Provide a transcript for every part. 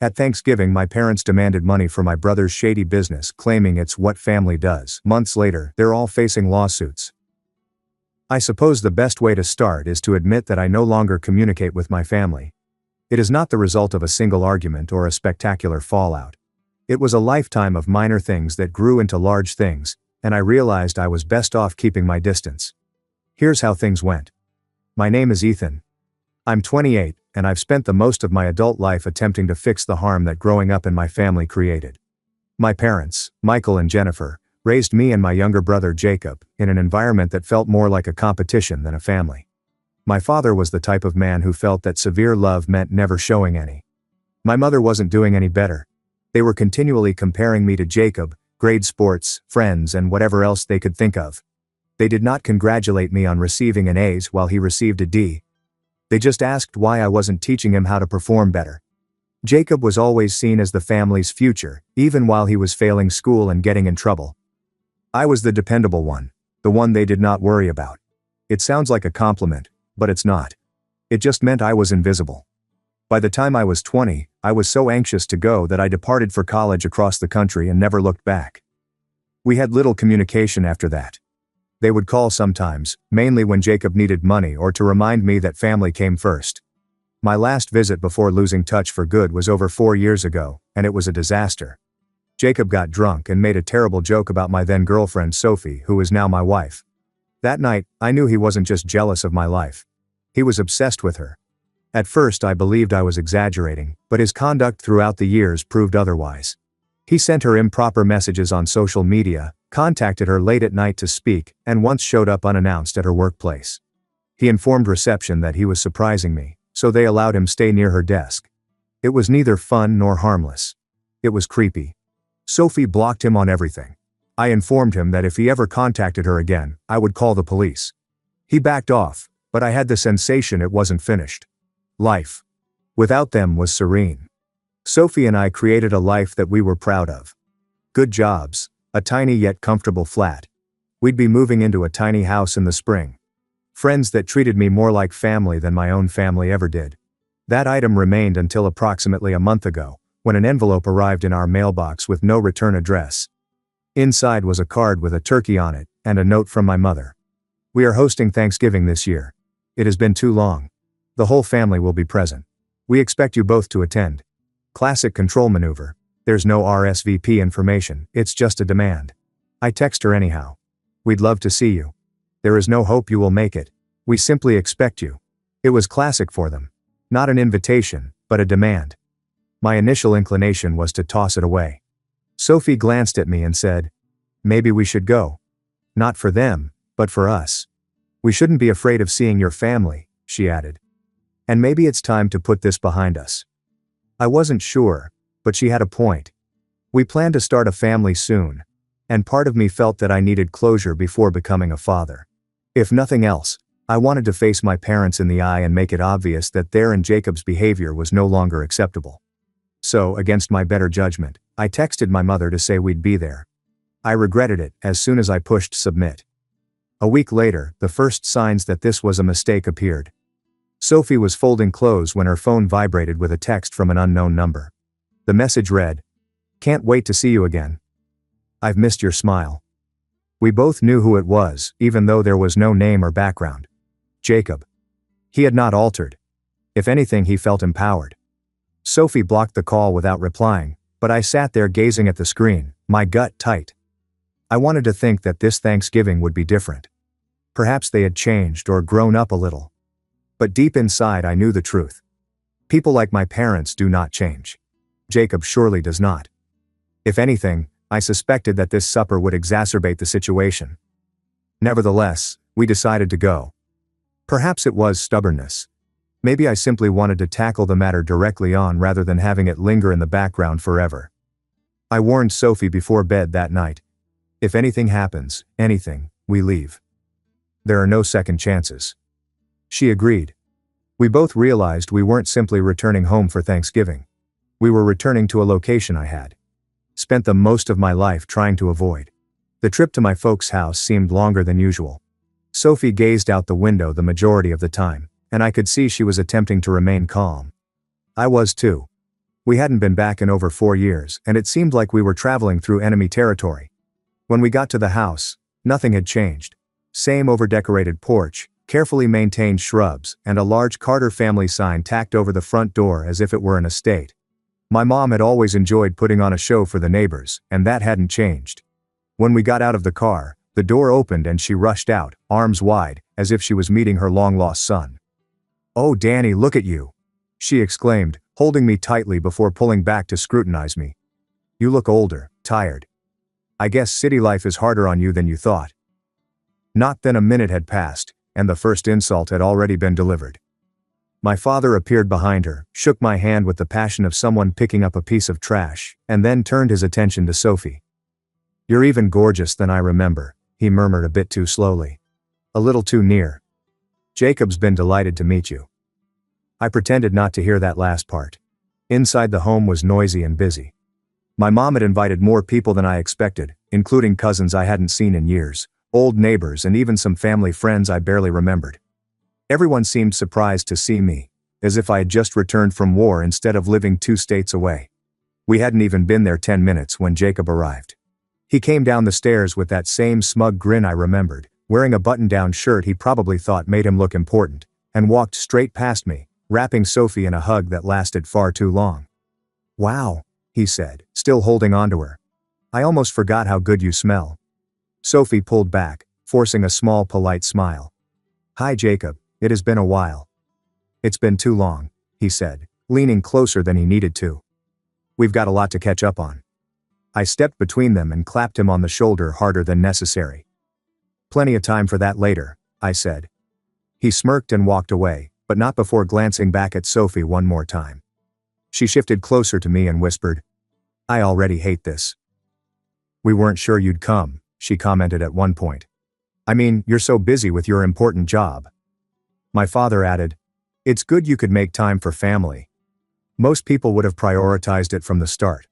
At Thanksgiving, my parents demanded money for my brother's shady business, claiming it's what family does. Months later, they're all facing lawsuits. I suppose the best way to start is to admit that I no longer communicate with my family. It is not the result of a single argument or a spectacular fallout. It was a lifetime of minor things that grew into large things, and I realized I was best off keeping my distance. Here's how things went. My name is Ethan. I'm 28, and I've spent the most of my adult life attempting to fix the harm that growing up in my family created. My parents, Michael and Jennifer, raised me and my younger brother Jacob in an environment that felt more like a competition than a family. My father was the type of man who felt that severe love meant never showing any. My mother wasn't doing any better. They were continually comparing me to Jacob, grade sports, friends, and whatever else they could think of. They did not congratulate me on receiving an A's while he received a D. They just asked why I wasn't teaching him how to perform better. Jacob was always seen as the family's future, even while he was failing school and getting in trouble. I was the dependable one, the one they did not worry about. It sounds like a compliment, but it's not. It just meant I was invisible. By the time I was 20, I was so anxious to go that I departed for college across the country and never looked back. We had little communication after that. They would call sometimes, mainly when Jacob needed money or to remind me that family came first. My last visit before losing touch for good was over 4 years ago, and it was a disaster. Jacob got drunk and made a terrible joke about my then girlfriend Sophie, who is now my wife. That night, I knew he wasn't just jealous of my life. He was obsessed with her. At first I believed I was exaggerating, but his conduct throughout the years proved otherwise. He sent her improper messages on social media, contacted her late at night to speak, and once showed up unannounced at her workplace. He informed reception that he was surprising me, so they allowed him stay near her desk. It was neither fun nor harmless. It was creepy. Sophie blocked him on everything. I informed him that if he ever contacted her again, I would call the police. He backed off, but I had the sensation it wasn't finished. Life without them was serene. Sophie and I created a life that we were proud of. Good jobs, a tiny yet comfortable flat. We'd be moving into a tiny house in the spring. Friends that treated me more like family than my own family ever did. That item remained until approximately a month ago, when an envelope arrived in our mailbox with no return address. Inside was a card with a turkey on it, and a note from my mother. We are hosting Thanksgiving this year. It has been too long. The whole family will be present. We expect you both to attend. Classic control maneuver. There's no RSVP information, it's just a demand. I text her anyhow. We'd love to see you. There is no hope you will make it. We simply expect you. It was classic for them. Not an invitation, but a demand. My initial inclination was to toss it away. Sophie glanced at me and said, "Maybe we should go. Not for them, but for us. We shouldn't be afraid of seeing your family," she added. "And maybe it's time to put this behind us." I wasn't sure, but she had a point. We planned to start a family soon, and part of me felt that I needed closure before becoming a father. If nothing else, I wanted to face my parents in the eye and make it obvious that their and Jacob's behavior was no longer acceptable. So, against my better judgment, I texted my mother to say we'd be there. I regretted it as soon as I pushed submit. A week later, the first signs that this was a mistake appeared. Sophie was folding clothes when her phone vibrated with a text from an unknown number. The message read, "Can't wait to see you again. I've missed your smile." We both knew who it was, even though there was no name or background. Jacob. He had not altered. If anything, he felt empowered. Sophie blocked the call without replying, but I sat there gazing at the screen, my gut tight. I wanted to think that this Thanksgiving would be different. Perhaps they had changed or grown up a little. But deep inside I knew the truth. People like my parents do not change. Jacob surely does not. If anything, I suspected that this supper would exacerbate the situation. Nevertheless, we decided to go. Perhaps it was stubbornness. Maybe I simply wanted to tackle the matter directly on rather than having it linger in the background forever. I warned Sophie before bed that night. If anything happens, anything, we leave. There are no second chances. She agreed. We both realized we weren't simply returning home for Thanksgiving. We were returning to a location I had spent the most of my life trying to avoid. The trip to my folks' house seemed longer than usual. Sophie gazed out the window the majority of the time, and I could see she was attempting to remain calm. I was too. We hadn't been back in over 4 years, and it seemed like we were traveling through enemy territory. When we got to the house, nothing had changed. Same overdecorated porch, carefully maintained shrubs, and a large Carter family sign tacked over the front door as if it were an estate. My mom had always enjoyed putting on a show for the neighbors, and that hadn't changed. When we got out of the car, the door opened and she rushed out, arms wide, as if she was meeting her long-lost son. "Oh, Danny, look at you!" she exclaimed, holding me tightly before pulling back to scrutinize me. "You look older, tired. I guess city life is harder on you than you thought." Not then a minute had passed, and the first insult had already been delivered. My father appeared behind her, shook my hand with the passion of someone picking up a piece of trash, and then turned his attention to Sophie. "You're even gorgeous than I remember," he murmured a bit too slowly. "A little too near. Jacob's been delighted to meet you." I pretended not to hear that last part. Inside the home was noisy and busy. My mom had invited more people than I expected, including cousins I hadn't seen in years, old neighbors, and even some family friends I barely remembered. Everyone seemed surprised to see me, as if I had just returned from war instead of living 2 states away. We hadn't even been there 10 minutes when Jacob arrived. He came down the stairs with that same smug grin I remembered, wearing a button-down shirt he probably thought made him look important, and walked straight past me, wrapping Sophie in a hug that lasted far too long. "Wow," he said, still holding onto her. "I almost forgot how good you smell." Sophie pulled back, forcing a small polite smile. "Hi Jacob, it has been a while." "It's been too long," he said, leaning closer than he needed to. "We've got a lot to catch up on." I stepped between them and clapped him on the shoulder harder than necessary. "Plenty of time for that later," I said. He smirked and walked away, but not before glancing back at Sophie one more time. She shifted closer to me and whispered, "I already hate this." "We weren't sure you'd come," she commented at one point. "I mean, you're so busy with your important job." My father added, "It's good you could make time for family. Most people would have prioritized it from the start."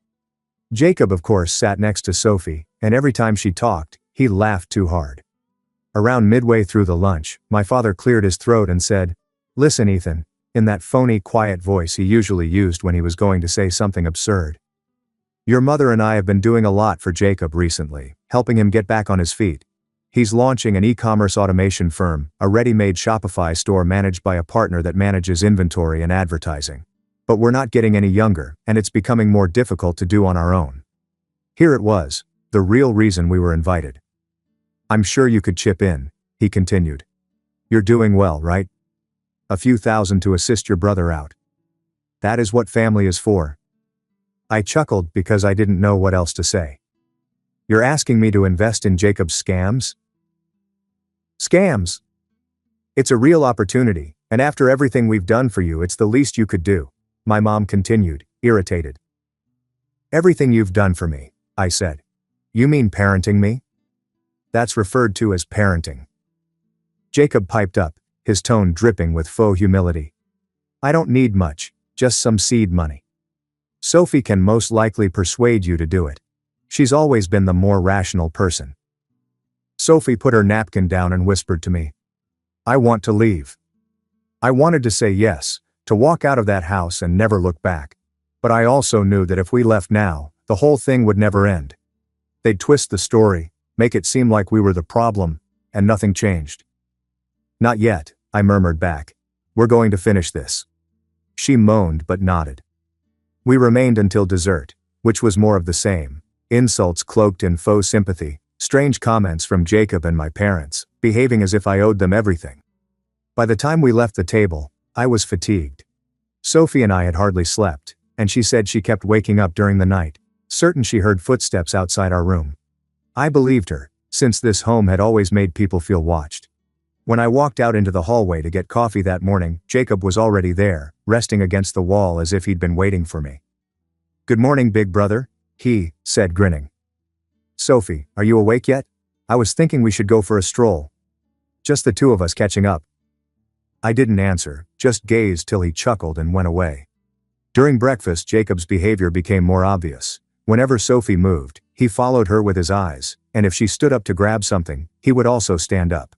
Jacob, of course, sat next to Sophie, and every time she talked, he laughed too hard. Around midway through the lunch, my father cleared his throat and said, "Listen, Ethan," in that phony, quiet voice he usually used when he was going to say something absurd. "Your mother and I have been doing a lot for Jacob recently, helping him get back on his feet. He's launching an e-commerce automation firm, a ready-made Shopify store managed by a partner that manages inventory and advertising. But we're not getting any younger, and it's becoming more difficult to do on our own." Here it was, the real reason we were invited. "I'm sure you could chip in," he continued. "You're doing well, right? A few thousand to assist your brother out. That is what family is for." I chuckled because I didn't know what else to say. "You're asking me to invest in Jacob's scams?" "Scams? It's a real opportunity, and after everything we've done for you, it's the least you could do," my mom continued, irritated. "Everything you've done for me," I said. "You mean parenting me?" "That's referred to as parenting." Jacob piped up, his tone dripping with faux humility. "I don't need much, just some seed money. Sophie can most likely persuade you to do it. She's always been the more rational person." Sophie put her napkin down and whispered to me, "I want to leave." I wanted to say yes, to walk out of that house and never look back. But I also knew that if we left now, the whole thing would never end. They'd twist the story, make it seem like we were the problem, and nothing changed. "Not yet," I murmured back. "We're going to finish this." She moaned but nodded. We remained until dessert, which was more of the same. Insults cloaked in faux sympathy, strange comments from Jacob and my parents, behaving as if I owed them everything. By the time we left the table, I was fatigued. Sophie and I had hardly slept, and she said she kept waking up during the night, certain she heard footsteps outside our room. I believed her, since this home had always made people feel watched. When I walked out into the hallway to get coffee that morning, Jacob was already there, resting against the wall as if he'd been waiting for me. "Good morning, big brother," he said, grinning. "Sophie, are you awake yet? I was thinking we should go for a stroll. Just the two of us catching up." I didn't answer, just gazed till he chuckled and went away. During breakfast, Jacob's behavior became more obvious. Whenever Sophie moved, he followed her with his eyes, and if she stood up to grab something, he would also stand up.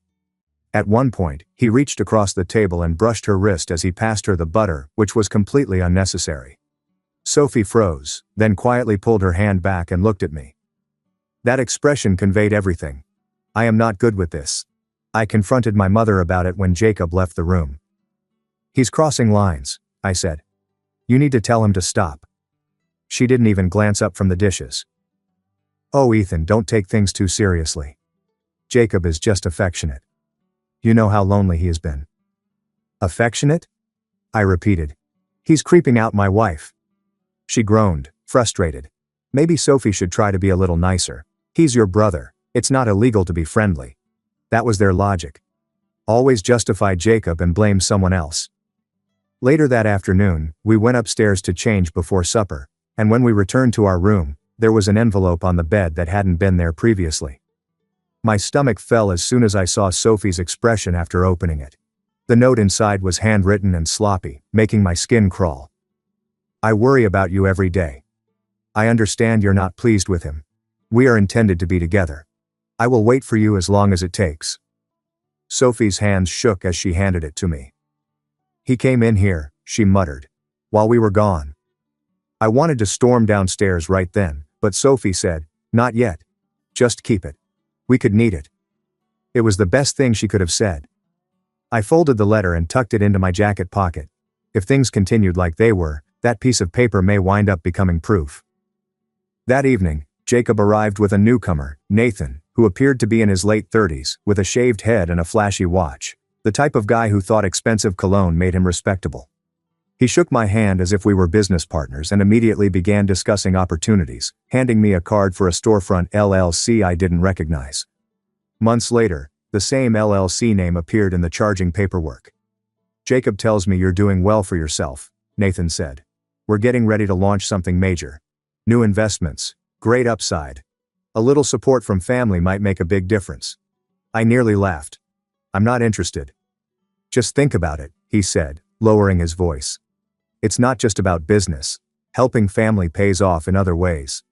At one point, he reached across the table and brushed her wrist as he passed her the butter, which was completely unnecessary. Sophie froze, then quietly pulled her hand back and looked at me. That expression conveyed everything. I am not good with this. I confronted my mother about it when Jacob left the room. He's crossing lines, I said. You need to tell him to stop. She didn't even glance up from the dishes. Oh, Ethan, don't take things too seriously. Jacob is just affectionate. You know how lonely he has been. Affectionate? I repeated. He's creeping out my wife. She groaned, frustrated. Maybe Sophie should try to be a little nicer. He's your brother. It's not illegal to be friendly. That was their logic. Always justify Jacob and blame someone else. Later that afternoon, we went upstairs to change before supper, and when we returned to our room, there was an envelope on the bed that hadn't been there previously. My stomach fell as soon as I saw Sophie's expression after opening it. The note inside was handwritten and sloppy, making my skin crawl. I worry about you every day. I understand you're not pleased with him. We are intended to be together. I will wait for you as long as it takes. Sophie's hands shook as she handed it to me. He came in here, she muttered, while we were gone. I wanted to storm downstairs right then, but Sophie said, not yet. Just keep it. We could need it. It was the best thing she could have said. I folded the letter and tucked it into my jacket pocket. If things continued like they were, that piece of paper may wind up becoming proof. That evening, Jacob arrived with a newcomer, Nathan, who appeared to be in his late 30s, with a shaved head and a flashy watch, the type of guy who thought expensive cologne made him respectable. He shook my hand as if we were business partners and immediately began discussing opportunities, handing me a card for a storefront LLC I didn't recognize. Months later, the same LLC name appeared in the charging paperwork. Jacob tells me you're doing well for yourself, Nathan said. We're getting ready to launch something major. New investments, great upside. A little support from family might make a big difference. I nearly laughed. I'm not interested. Just think about it, he said, lowering his voice. It's not just about business. Helping family pays off in other ways.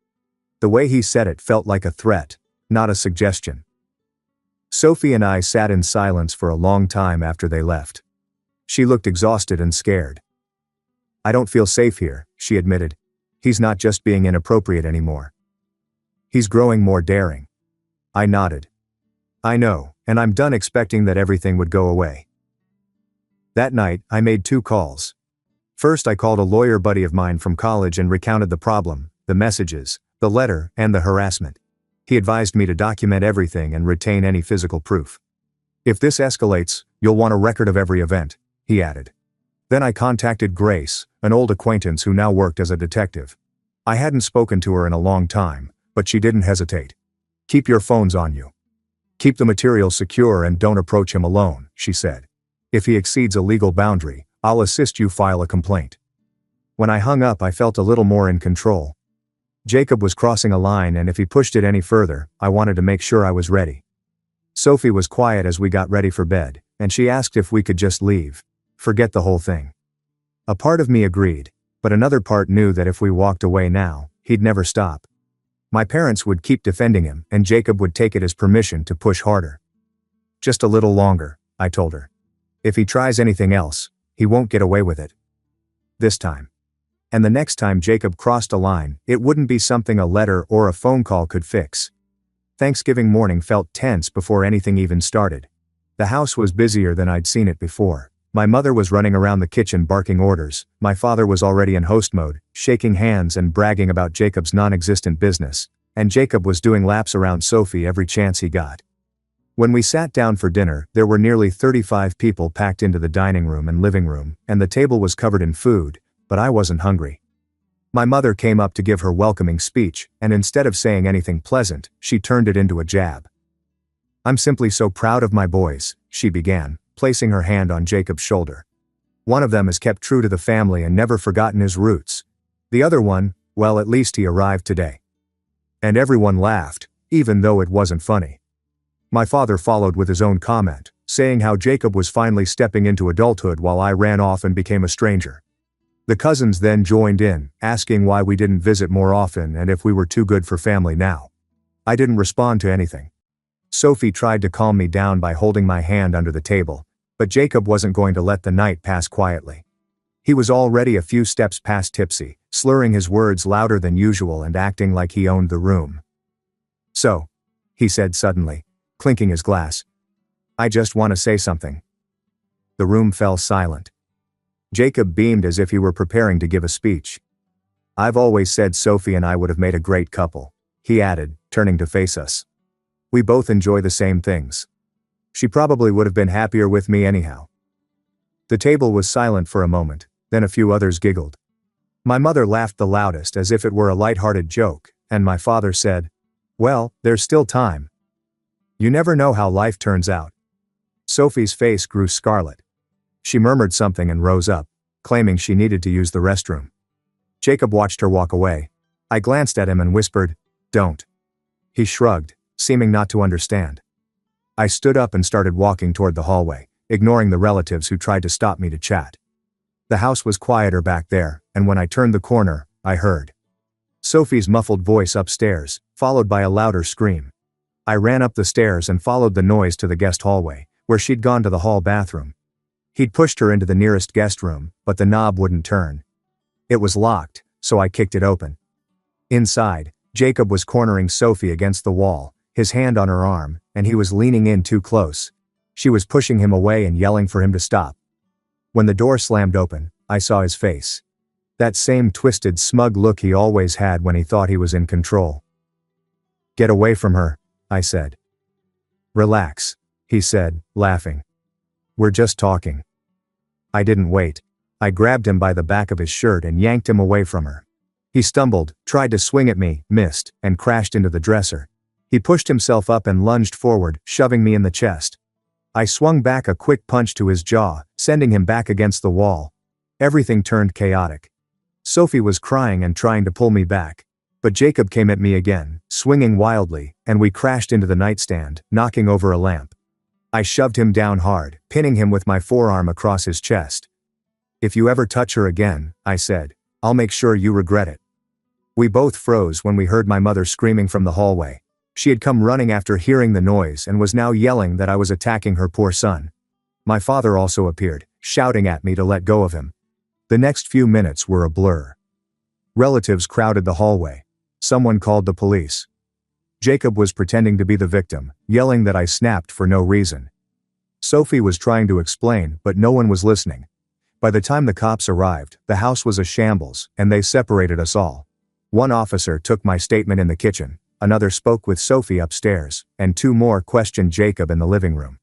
The way he said it felt like a threat, not a suggestion. Sophie and I sat in silence for a long time after they left. She looked exhausted and scared. I don't feel safe here, she admitted. He's not just being inappropriate anymore. He's growing more daring. I nodded. I know, and I'm done expecting that everything would go away. That night, I made 2 calls. First, I called a lawyer buddy of mine from college and recounted the problem, the messages, the letter, and the harassment. He advised me to document everything and retain any physical proof. If this escalates, you'll want a record of every event, he added. Then I contacted Grace, an old acquaintance who now worked as a detective. I hadn't spoken to her in a long time, but she didn't hesitate. Keep your phones on you. Keep the material secure and don't approach him alone, she said. If he exceeds a legal boundary, I'll assist you file a complaint. When I hung up, I felt a little more in control. Jacob was crossing a line, and if he pushed it any further, I wanted to make sure I was ready. Sophie was quiet as we got ready for bed, and she asked if we could just leave. Forget the whole thing. A part of me agreed, but another part knew that if we walked away now, he'd never stop. My parents would keep defending him, and Jacob would take it as permission to push harder. Just a little longer, I told her. If he tries anything else, he won't get away with it. This time. And the next time Jacob crossed a line, it wouldn't be something a letter or a phone call could fix. Thanksgiving morning felt tense before anything even started. The house was busier than I'd seen it before. My mother was running around the kitchen barking orders, my father was already in host mode, shaking hands and bragging about Jacob's non-existent business, and Jacob was doing laps around Sophie every chance he got. When we sat down for dinner, there were nearly 35 people packed into the dining room and living room, and the table was covered in food, but I wasn't hungry. My mother came up to give her welcoming speech, and instead of saying anything pleasant, she turned it into a jab. I'm simply so proud of my boys, she began, placing her hand on Jacob's shoulder. One of them has kept true to the family and never forgotten his roots. The other one, well, at least he arrived today. And everyone laughed, even though it wasn't funny. My father followed with his own comment, saying how Jacob was finally stepping into adulthood while I ran off and became a stranger. The cousins then joined in, asking why we didn't visit more often and if we were too good for family now. I didn't respond to anything. Sophie tried to calm me down by holding my hand under the table, but Jacob wasn't going to let the night pass quietly. He was already a few steps past tipsy, slurring his words louder than usual and acting like he owned the room. "So," he said suddenly, clinking his glass, "I just want to say something." The room fell silent. Jacob beamed as if he were preparing to give a speech. "I've always said Sophie and I would have made a great couple," he added, turning to face us. "We both enjoy the same things. She probably would have been happier with me anyhow." The table was silent for a moment, then a few others giggled. My mother laughed the loudest as if it were a light-hearted joke, and my father said, "Well, there's still time. You never know how life turns out." Sophie's face grew scarlet. She murmured something and rose up, claiming she needed to use the restroom. Jacob watched her walk away. I glanced at him and whispered, "Don't." He shrugged, seeming not to understand. I stood up and started walking toward the hallway, ignoring the relatives who tried to stop me to chat. The house was quieter back there, and when I turned the corner, I heard Sophie's muffled voice upstairs, followed by a louder scream. I ran up the stairs and followed the noise to the guest hallway, where she'd gone to the hall bathroom. He'd pushed her into the nearest guest room, but the knob wouldn't turn. It was locked, so I kicked it open. Inside, Jacob was cornering Sophie against the wall, his hand on her arm, and he was leaning in too close. She was pushing him away and yelling for him to stop. When the door slammed open, I saw his face. That same twisted, smug look he always had when he thought he was in control. "Get away from her," I said. "Relax," he said, laughing. "We're just talking." I didn't wait. I grabbed him by the back of his shirt and yanked him away from her. He stumbled, tried to swing at me, missed, and crashed into the dresser. He pushed himself up and lunged forward, shoving me in the chest. I swung back a quick punch to his jaw, sending him back against the wall. Everything turned chaotic. Sophie was crying and trying to pull me back. But Jacob came at me again, swinging wildly, and we crashed into the nightstand, knocking over a lamp. I shoved him down hard, pinning him with my forearm across his chest. "If you ever touch her again," I said, "I'll make sure you regret it." We both froze when we heard my mother screaming from the hallway. She had come running after hearing the noise and was now yelling that I was attacking her poor son. My father also appeared, shouting at me to let go of him. The next few minutes were a blur. Relatives crowded the hallway. Someone called the police. Jacob was pretending to be the victim, yelling that I snapped for no reason. Sophie was trying to explain, but no one was listening. By the time the cops arrived, the house was a shambles, and they separated us all. One officer took my statement in the kitchen, another spoke with Sophie upstairs, and two more questioned Jacob in the living room.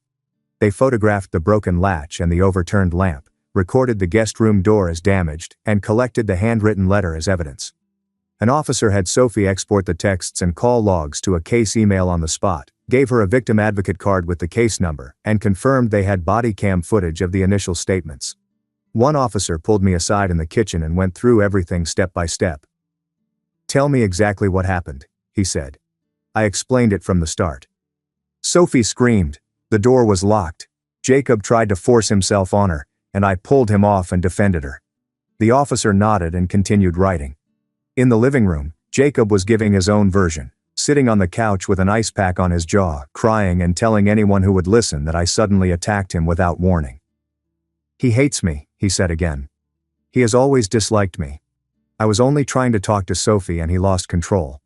They photographed the broken latch and the overturned lamp, recorded the guest room door as damaged, and collected the handwritten letter as evidence. An officer had Sophie export the texts and call logs to a case email on the spot, gave her a victim advocate card with the case number, and confirmed they had body cam footage of the initial statements. One officer pulled me aside in the kitchen and went through everything step by step. "Tell me exactly what happened," he said. I explained it from the start. Sophie screamed. The door was locked. Jacob tried to force himself on her, and I pulled him off and defended her. The officer nodded and continued writing. In the living room, Jacob was giving his own version, sitting on the couch with an ice pack on his jaw, crying and telling anyone who would listen that I suddenly attacked him without warning. "He hates me," he said again. "He has always disliked me. I was only trying to talk to Sophie and he lost control."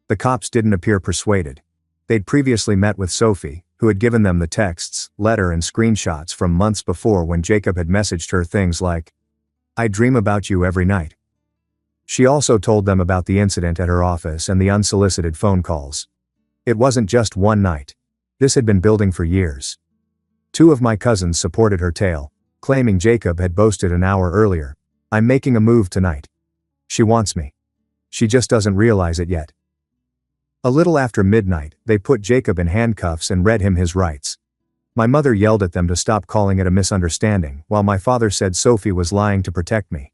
The cops didn't appear persuaded. They'd previously met with Sophie, who had given them the texts, letter and screenshots from months before when Jacob had messaged her things like, "I dream about you every night." She also told them about the incident at her office and the unsolicited phone calls. It wasn't just one night. This had been building for years. Two of my cousins supported her tale, claiming Jacob had boasted an hour earlier, "I'm making a move tonight. She wants me. She just doesn't realize it yet." A little after midnight, they put Jacob in handcuffs and read him his rights. My mother yelled at them to stop calling it a misunderstanding, while my father said Sophie was lying to protect me.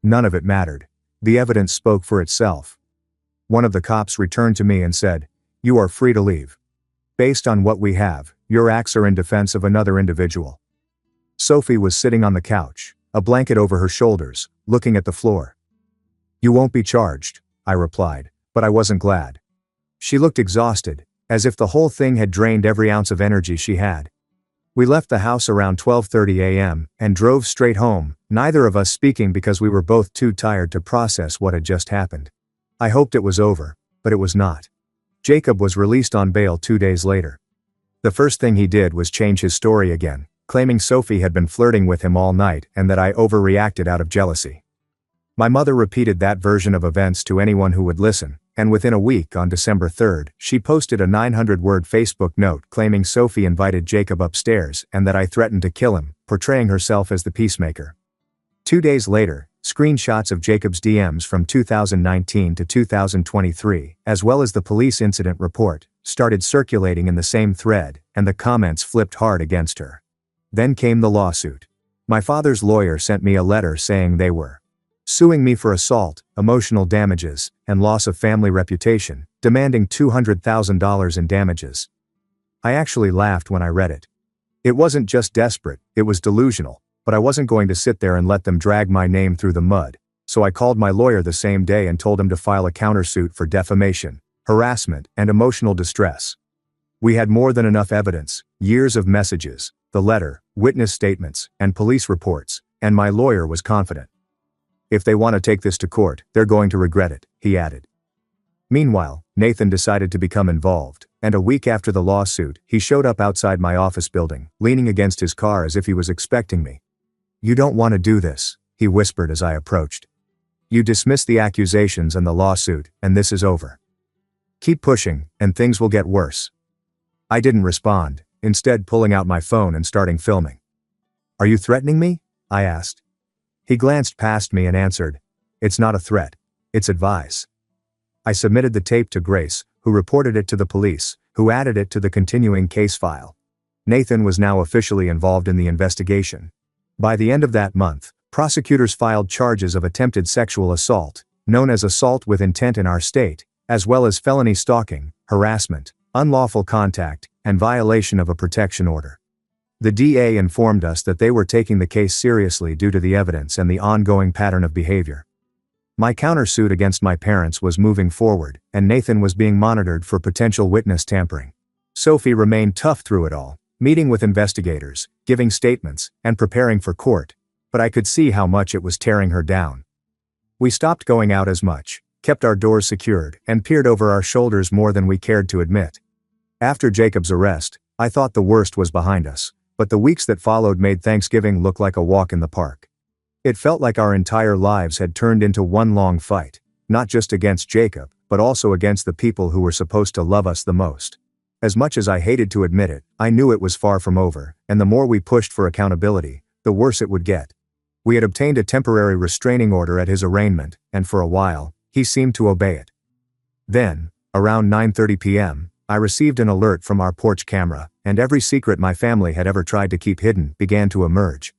None of it mattered. The evidence spoke for itself. One of the cops returned to me and said, "You are free to leave. Based on what we have, your acts are in defense of another individual." Sophie was sitting on the couch, a blanket over her shoulders, looking at the floor. "You won't be charged," I replied, but I wasn't glad. She looked exhausted, as if the whole thing had drained every ounce of energy she had. We left the house around 12:30 a.m. and drove straight home, neither of us speaking because we were both too tired to process what had just happened. I hoped it was over, but it was not. Jacob was released on bail 2 days later. The first thing he did was change his story again, claiming Sophie had been flirting with him all night and that I overreacted out of jealousy. My mother repeated that version of events to anyone who would listen, and within a week, on December 3rd, she posted a 900-word Facebook note claiming Sophie invited Jacob upstairs and that I threatened to kill him, portraying herself as the peacemaker. 2 days later, screenshots of Jacob's DMs from 2019 to 2023, as well as the police incident report, started circulating in the same thread, and the comments flipped hard against her. Then came the lawsuit. My father's lawyer sent me a letter saying they were suing me for assault, emotional damages, and loss of family reputation, demanding $200,000 in damages. I actually laughed when I read it. It wasn't just desperate, it was delusional, but I wasn't going to sit there and let them drag my name through the mud, so I called my lawyer the same day and told him to file a countersuit for defamation, harassment, and emotional distress. We had more than enough evidence, years of messages, the letter, witness statements, and police reports, and my lawyer was confident. If they want to take this to court, they're going to regret it, he added. Meanwhile, Nathan decided to become involved, and a week after the lawsuit, he showed up outside my office building, leaning against his car as if he was expecting me. "You don't want to do this," he whispered as I approached. "You dismiss the accusations and the lawsuit, and this is over. Keep pushing, and things will get worse." I didn't respond, instead pulling out my phone and starting filming. "Are you threatening me?" I asked. He glanced past me and answered, "It's not a threat, it's advice." I submitted the tape to Grace, who reported it to the police, who added it to the continuing case file. Nathan was now officially involved in the investigation. By the end of that month, prosecutors filed charges of attempted sexual assault, known as assault with intent in our state, as well as felony stalking, harassment, unlawful contact, and violation of a protection order. The DA informed us that they were taking the case seriously due to the evidence and the ongoing pattern of behavior. My countersuit against my parents was moving forward, and Nathan was being monitored for potential witness tampering. Sophie remained tough through it all, meeting with investigators, giving statements, and preparing for court, but I could see how much it was tearing her down. We stopped going out as much, kept our doors secured, and peered over our shoulders more than we cared to admit. After Jacob's arrest, I thought the worst was behind us, but the weeks that followed made Thanksgiving look like a walk in the park. It felt like our entire lives had turned into one long fight, not just against Jacob, but also against the people who were supposed to love us the most. As much as I hated to admit it, I knew it was far from over, and the more we pushed for accountability, the worse it would get. We had obtained a temporary restraining order at his arraignment, and for a while, he seemed to obey it. Then, around 9:30 p.m., I received an alert from our porch camera, and every secret my family had ever tried to keep hidden began to emerge.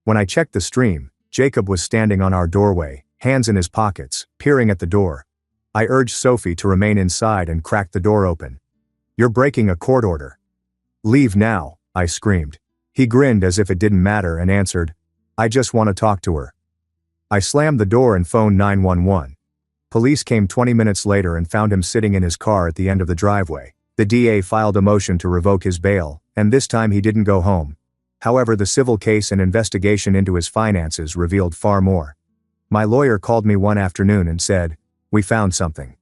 When I checked the stream, Jacob was standing on our doorway, hands in his pockets, peering at the door. I urged Sophie to remain inside and cracked the door open. "You're breaking a court order." "Leave now," I screamed. He grinned as if it didn't matter and answered, "I just want to talk to her." I slammed the door and phoned 911. Police came 20 minutes later and found him sitting in his car at the end of the driveway. The DA filed a motion to revoke his bail, and this time he didn't go home. However, the civil case and investigation into his finances revealed far more. My lawyer called me one afternoon and said, "We found something."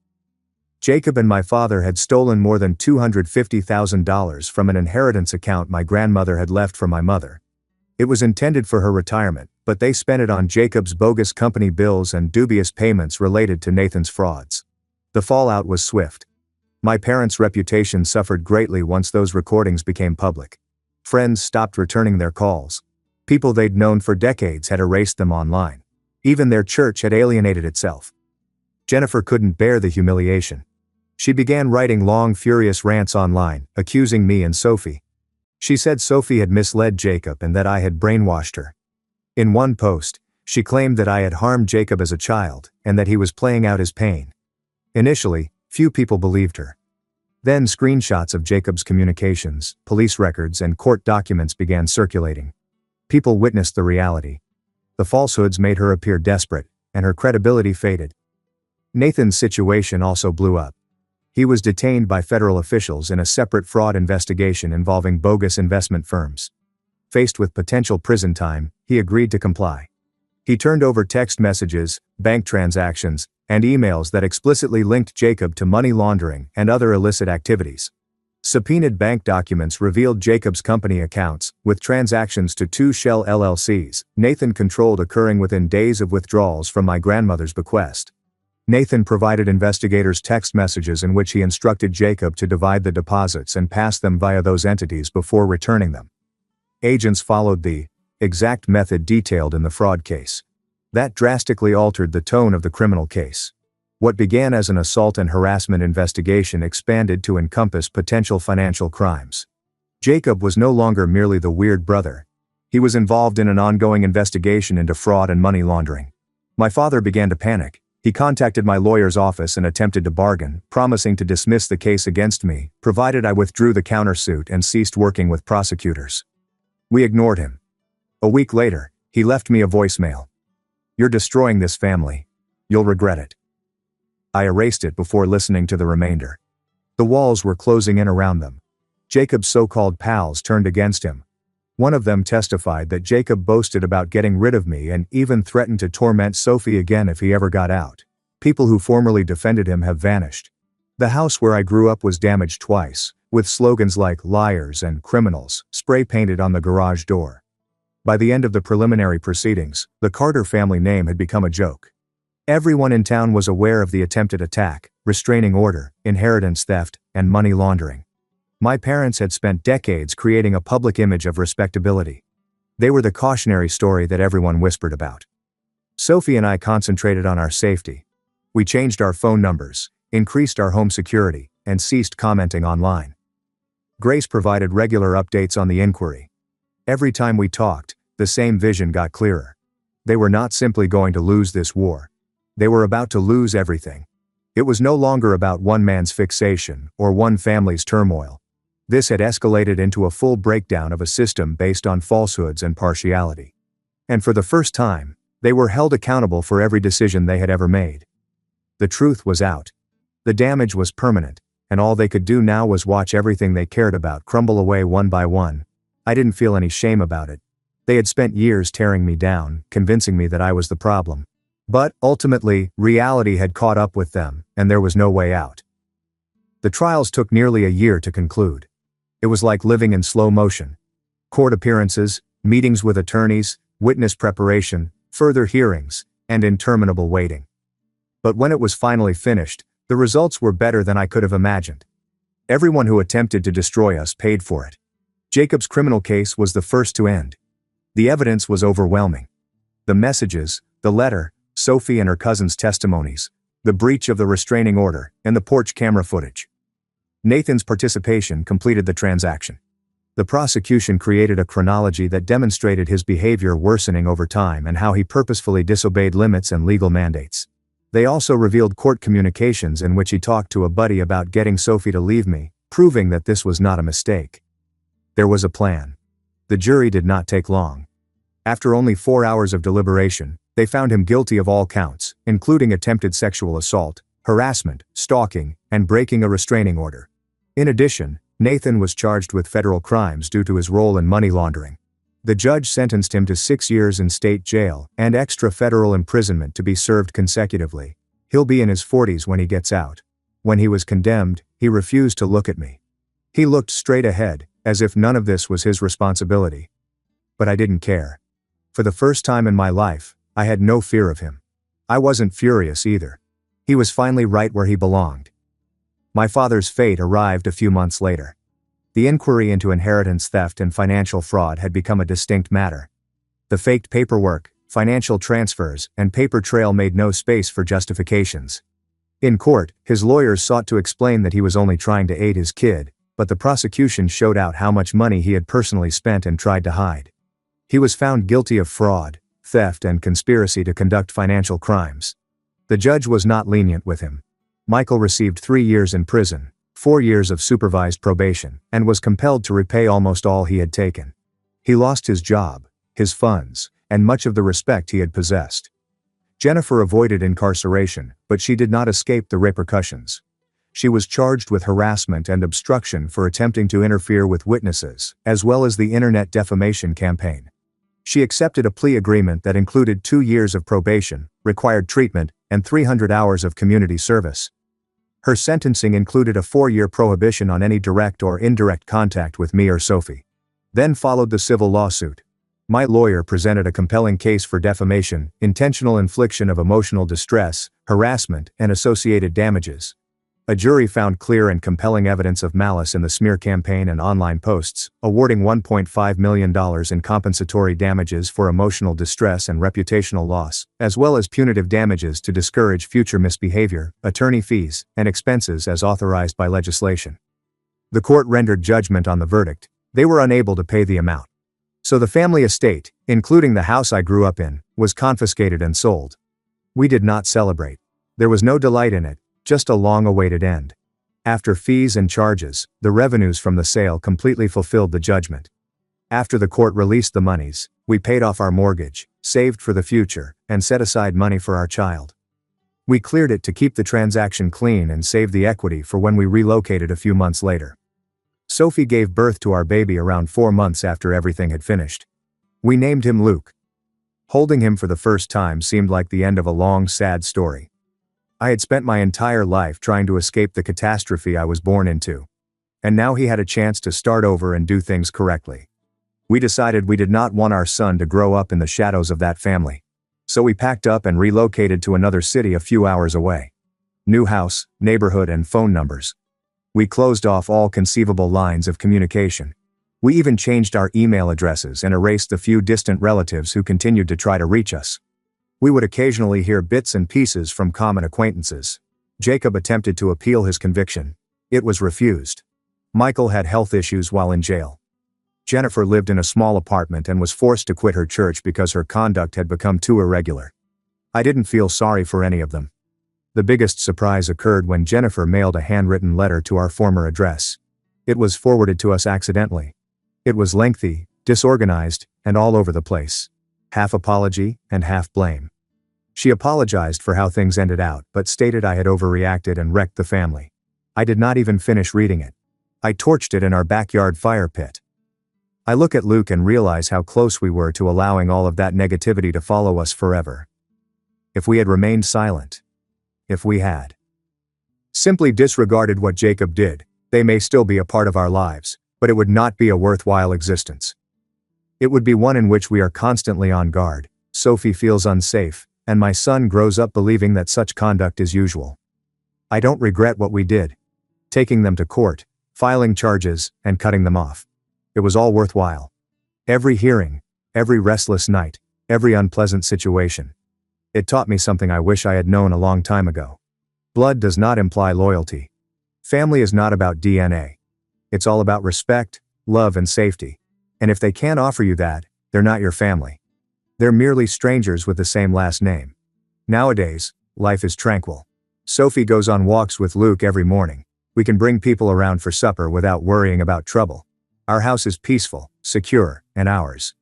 Jacob and my father had stolen more than $250,000 from an inheritance account my grandmother had left for my mother. It was intended for her retirement, but they spent it on Jacob's bogus company bills and dubious payments related to Nathan's frauds. The fallout was swift. My parents' reputation suffered greatly once those recordings became public. Friends stopped returning their calls. People they'd known for decades had erased them online. Even their church had alienated itself. Jennifer couldn't bear the humiliation. She began writing long, furious rants online, accusing me and Sophie. She said Sophie had misled Jacob and that I had brainwashed her. In one post, she claimed that I had harmed Jacob as a child, and that he was playing out his pain. Initially, few people believed her. Then screenshots of Jacob's communications, police records, and court documents began circulating. People witnessed the reality. The falsehoods made her appear desperate, and her credibility faded. Nathan's situation also blew up. He was detained by federal officials in a separate fraud investigation involving bogus investment firms. Faced with potential prison time, he agreed to comply. He turned over text messages, bank transactions, and emails that explicitly linked Jacob to money laundering and other illicit activities. Subpoenaed bank documents revealed Jacob's company accounts, with transactions to 2 shell LLCs Nathan controlled occurring within days of withdrawals from my grandmother's bequest. Nathan provided investigators text messages in which he instructed Jacob to divide the deposits and pass them via those entities before returning them. Agents followed the exact method detailed in the fraud case. That drastically altered the tone of the criminal case. What began as an assault and harassment investigation expanded to encompass potential financial crimes. Jacob was no longer merely the weird brother. He was involved in an ongoing investigation into fraud and money laundering. My father began to panic. He contacted my lawyer's office and attempted to bargain, promising to dismiss the case against me, provided I withdrew the countersuit and ceased working with prosecutors. We ignored him. A week later, he left me a voicemail. "You're destroying this family. You'll regret it." I erased it before listening to the remainder. The walls were closing in around them. Jacob's so-called pals turned against him. One of them testified that Jacob boasted about getting rid of me and even threatened to torment Sophie again if he ever got out. People who formerly defended him have vanished. The house where I grew up was damaged twice, with slogans like "liars" and "criminals" spray-painted on the garage door. By the end of the preliminary proceedings, the Carter family name had become a joke. Everyone in town was aware of the attempted attack, restraining order, inheritance theft, and money laundering. My parents had spent decades creating a public image of respectability. They were the cautionary story that everyone whispered about. Sophie and I concentrated on our safety. We changed our phone numbers, increased our home security, and ceased commenting online. Grace provided regular updates on the inquiry. Every time we talked, the same vision got clearer. They were not simply going to lose this war. They were about to lose everything. It was no longer about one man's fixation or one family's turmoil. This had escalated into a full breakdown of a system based on falsehoods and partiality. And for the first time, they were held accountable for every decision they had ever made. The truth was out. The damage was permanent, and all they could do now was watch everything they cared about crumble away one by one. I didn't feel any shame about it. They had spent years tearing me down, convincing me that I was the problem. But, ultimately, reality had caught up with them, and there was no way out. The trials took nearly a year to conclude. It was like living in slow motion. Court appearances, meetings with attorneys, witness preparation, further hearings, and interminable waiting. But when it was finally finished, the results were better than I could have imagined. Everyone who attempted to destroy us paid for it. Jacob's criminal case was the first to end. The evidence was overwhelming. The messages, the letter, Sophie and her cousin's testimonies, the breach of the restraining order, and the porch camera footage. Nathan's participation completed the transaction. The prosecution created a chronology that demonstrated his behavior worsening over time and how he purposefully disobeyed limits and legal mandates. They also revealed court communications in which he talked to a buddy about getting Sophie to leave me, proving that this was not a mistake. There was a plan. The jury did not take long. After only 4 hours of deliberation, they found him guilty of all counts, including attempted sexual assault, harassment, stalking, and breaking a restraining order. In addition, Nathan was charged with federal crimes due to his role in money laundering. The judge sentenced him to 6 years in state jail and extra federal imprisonment to be served consecutively. He'll be in his 40s when he gets out. When he was condemned, he refused to look at me. He looked straight ahead, as if none of this was his responsibility. But I didn't care. For the first time in my life, I had no fear of him. I wasn't furious either. He was finally right where he belonged. My father's fate arrived a few months later. The inquiry into inheritance theft and financial fraud had become a distinct matter. The faked paperwork, financial transfers, and paper trail made no space for justifications. In court, his lawyers sought to explain that he was only trying to aid his kid, but the prosecution showed out how much money he had personally spent and tried to hide. He was found guilty of fraud, theft, and conspiracy to conduct financial crimes. The judge was not lenient with him. Michael received 3 years in prison, 4 years of supervised probation, and was compelled to repay almost all he had taken. He lost his job, his funds, and much of the respect he had possessed. Jennifer avoided incarceration, but she did not escape the repercussions. She was charged with harassment and obstruction for attempting to interfere with witnesses, as well as the internet defamation campaign. She accepted a plea agreement that included 2 years of probation, required treatment, and 300 hours of community service. Her sentencing included a 4-year prohibition on any direct or indirect contact with me or Sophie. Then followed the civil lawsuit. My lawyer presented a compelling case for defamation, intentional infliction of emotional distress, harassment, and associated damages. A jury found clear and compelling evidence of malice in the smear campaign and online posts, awarding $1.5 million in compensatory damages for emotional distress and reputational loss, as well as punitive damages to discourage future misbehavior, attorney fees, and expenses as authorized by legislation. The court rendered judgment on the verdict. They were unable to pay the amount. So the family estate, including the house I grew up in, was confiscated and sold. We did not celebrate. There was no delight in it, just a long-awaited end. After fees and charges, the revenues from the sale completely fulfilled the judgment. After the court released the monies, we paid off our mortgage, saved for the future, and set aside money for our child. We cleared it to keep the transaction clean and save the equity for when we relocated a few months later. Sophie gave birth to our baby around 4 months after everything had finished. We named him Luke. Holding him for the first time seemed like the end of a long, sad story. I had spent my entire life trying to escape the catastrophe I was born into. And now he had a chance to start over and do things correctly. We decided we did not want our son to grow up in the shadows of that family. So we packed up and relocated to another city a few hours away. New house, neighborhood, and phone numbers. We closed off all conceivable lines of communication. We even changed our email addresses and erased the few distant relatives who continued to try to reach us. We would occasionally hear bits and pieces from common acquaintances. Jacob attempted to appeal his conviction. It was refused. Michael had health issues while in jail. Jennifer lived in a small apartment and was forced to quit her church because her conduct had become too irregular. I didn't feel sorry for any of them. The biggest surprise occurred when Jennifer mailed a handwritten letter to our former address. It was forwarded to us accidentally. It was lengthy, disorganized, and all over the place. Half apology and half blame. She apologized for how things ended out, but stated I had overreacted and wrecked the family. I did not even finish reading it. I torched it in our backyard fire pit. I look at Luke and realize how close we were to allowing all of that negativity to follow us forever. If we had remained silent. If we had simply disregarded what Jacob did, they may still be a part of our lives, but it would not be a worthwhile existence. It would be one in which we are constantly on guard, Sophie feels unsafe, and my son grows up believing that such conduct is usual. I don't regret what we did. Taking them to court, filing charges, and cutting them off. It was all worthwhile. Every hearing, every restless night, every unpleasant situation. It taught me something I wish I had known a long time ago. Blood does not imply loyalty. Family is not about DNA. It's all about respect, love, and safety. And if they can't offer you that, they're not your family. They're merely strangers with the same last name. Nowadays, life is tranquil. Sophie goes on walks with Luke every morning. We can bring people around for supper without worrying about trouble. Our house is peaceful, secure, and ours.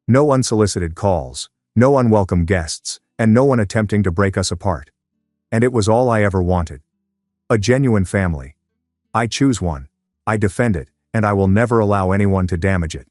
No unsolicited calls, no unwelcome guests, and no one attempting to break us apart. And it was all I ever wanted. A genuine family. I choose one. I defend it, and I will never allow anyone to damage it.